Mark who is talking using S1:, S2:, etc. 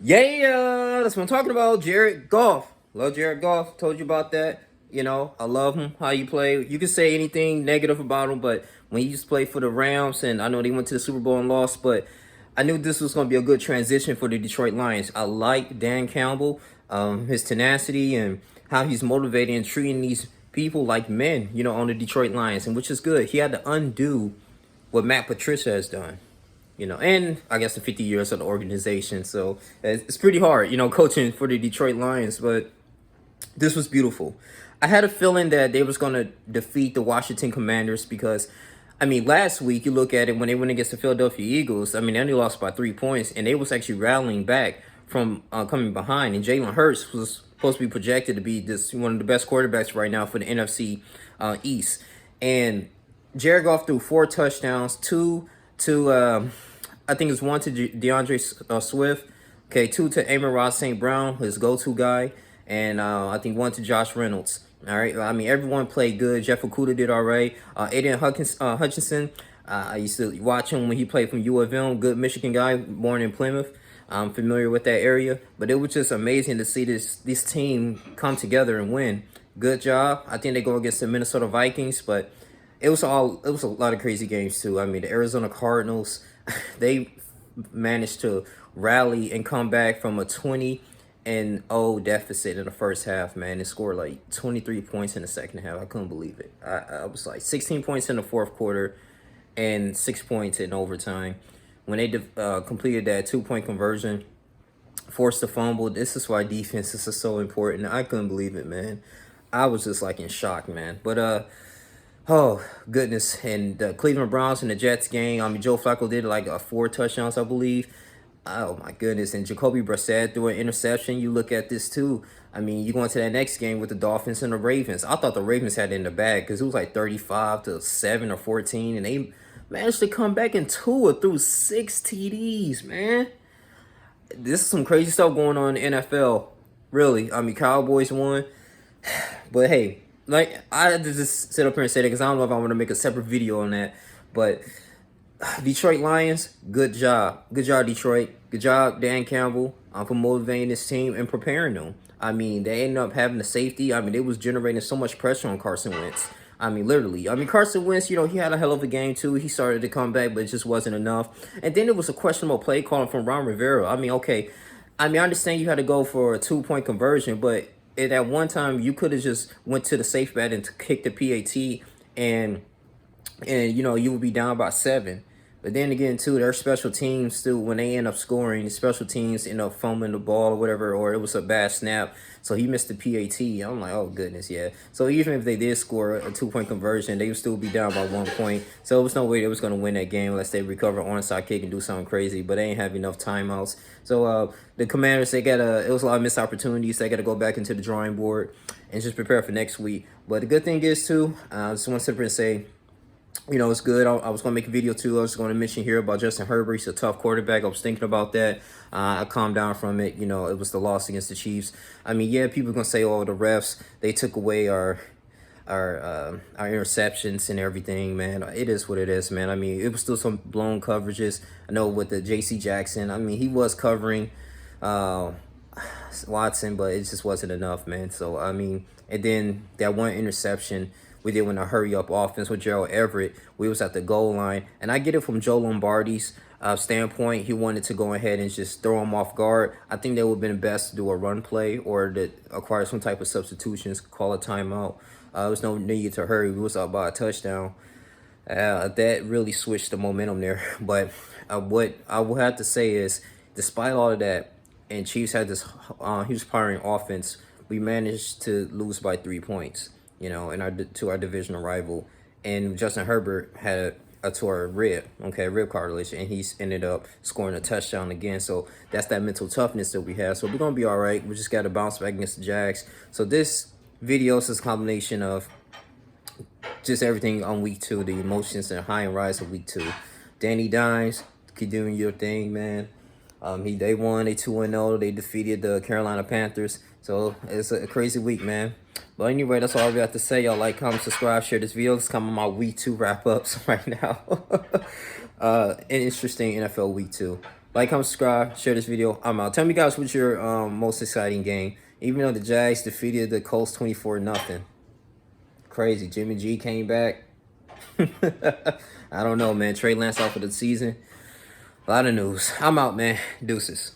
S1: Yeah, that's what I'm talking about. Jared Goff. Love Jared Goff. Told you about that. You know, I love him, how you play. You can say anything negative about him, but when he used to play for the Rams, and I know they went to the Super Bowl and lost, but I knew this was going to be a good transition for the Detroit Lions. I like Dan Campbell, his tenacity, and how he's motivating and treating these people like men, on the Detroit Lions, and which is good. He had to undo what Matt Patricia has done, and I guess the 50 years of the organization. So it's pretty hard, coaching for the Detroit Lions, but this was beautiful. I had a feeling that they was going to defeat the Washington Commanders because, I mean, last week you look at it when they went against the Philadelphia Eagles. I mean, they only lost by 3 points, and they was actually rallying back from coming behind. And Jalen Hurts was supposed to be projected to be this one of the best quarterbacks right now for the NFC East. And Jared Goff threw 4 touchdowns, two to I think it's one to DeAndre Swift, okay, two to Amon Ross St. Brown, his go-to guy, and I think one to Josh Reynolds. All right, I mean everyone played good. Jeff Okuda did all right. Hutchinson, I used to watch him when he played from U of M. Good Michigan guy, born in Plymouth. I'm familiar with that area, but it was just amazing to see this team come together and win. Good job. I think they go against the Minnesota Vikings, but it was a lot of crazy games too. I mean, the Arizona Cardinals, they managed to rally and come back from a 20-0 deficit in the first half, man. They scored like 23 points in the second half. I couldn't believe it. I was like 16 points in the fourth quarter and 6 points in overtime. When they completed that 2-point conversion, forced a fumble. This is why defenses are so important. I couldn't believe it, man. I was just like in shock, man. But oh goodness! And the Cleveland Browns and the Jets game. I mean, Joe Flacco did like 4 touchdowns, I believe. Oh my goodness! And Jacoby Brissett threw an interception. You look at this too. I mean, you go into that next game with the Dolphins and the Ravens. I thought the Ravens had it in the bag because it was like 35-7 or 14, and they managed to come back in two or through 6 TDs, man. This is some crazy stuff going on in the NFL. Really, I mean, Cowboys won. But hey, like I had to just sit up here and say that because I don't know if I want to make a separate video on that. But Detroit Lions, good job, Detroit, good job, Dan Campbell, for motivating this team and preparing them. I mean, they ended up having the safety. I mean, it was generating so much pressure on Carson Wentz. I mean, literally. I mean, Carson Wentz, he had a hell of a game too. He started to come back, but it just wasn't enough. And then it was a questionable play calling from Ron Rivera. I mean, okay. I mean, I understand you had to go for a 2-point conversion, but at that one time you could have just went to the safe bet and kicked the PAT, and you would be down by 7. But then again, too, their special teams still, when they end up scoring, the special teams end up fumbling the ball or whatever, or it was a bad snap, so he missed the PAT. I'm like, oh goodness, yeah. So even if they did score a 2-point conversion, they would still be down by 1 point. So there was no way they was gonna win that game unless they recover onside kick and do something crazy. But they ain't have enough timeouts. So the Commanders, it was a lot of missed opportunities. They got to go back into the drawing board and just prepare for next week. But the good thing is too, I just want to sit here and say, it's good. I was going to make a video too. I was going to mention here about Justin Herbert. He's a tough quarterback. I was thinking about that. I calmed down from it. It was the loss against the Chiefs. I mean, yeah, people are going to say, oh, the refs, they took away our interceptions and everything, man. It is what it is, man. I mean, it was still some blown coverages. I know with the J.C. Jackson, I mean, he was covering Watson, but it just wasn't enough, man. So, I mean, and then that one interception we did when a hurry up offense with Gerald Everett. We was at the goal line, and I get it from Joe Lombardi's standpoint. He wanted to go ahead and just throw him off guard. I think that would have been best to do a run play or to acquire some type of substitutions, call a timeout. There was no need to hurry. We was up by a touchdown. That really switched the momentum there. But what I will have to say is, despite all of that, and Chiefs had this huge powering offense, we managed to lose by 3 points, to our divisional rival. And Justin Herbert had a tore rib cartilage, and he's ended up scoring a touchdown again. So that's that mental toughness that we have. So we're going to be all right. We just got to bounce back against the Jags. So this video is a combination of just everything on week 2, the emotions and high and rise of week 2. Danny Dimes, keep doing your thing, man. They won, they 2-0, they defeated the Carolina Panthers. So it's a crazy week, man. But anyway, that's all we have to say. Y'all like, comment, subscribe, share this video. It's coming my week 2 wrap-ups right now. An interesting NFL week 2. Like, comment, subscribe, share this video. I'm out. Tell me, guys, what's your most exciting game? Even though the Jags defeated the Colts 24-0. Crazy. Jimmy G came back. I don't know, man. Trey Lance out for the season. A lot of news. I'm out, man. Deuces.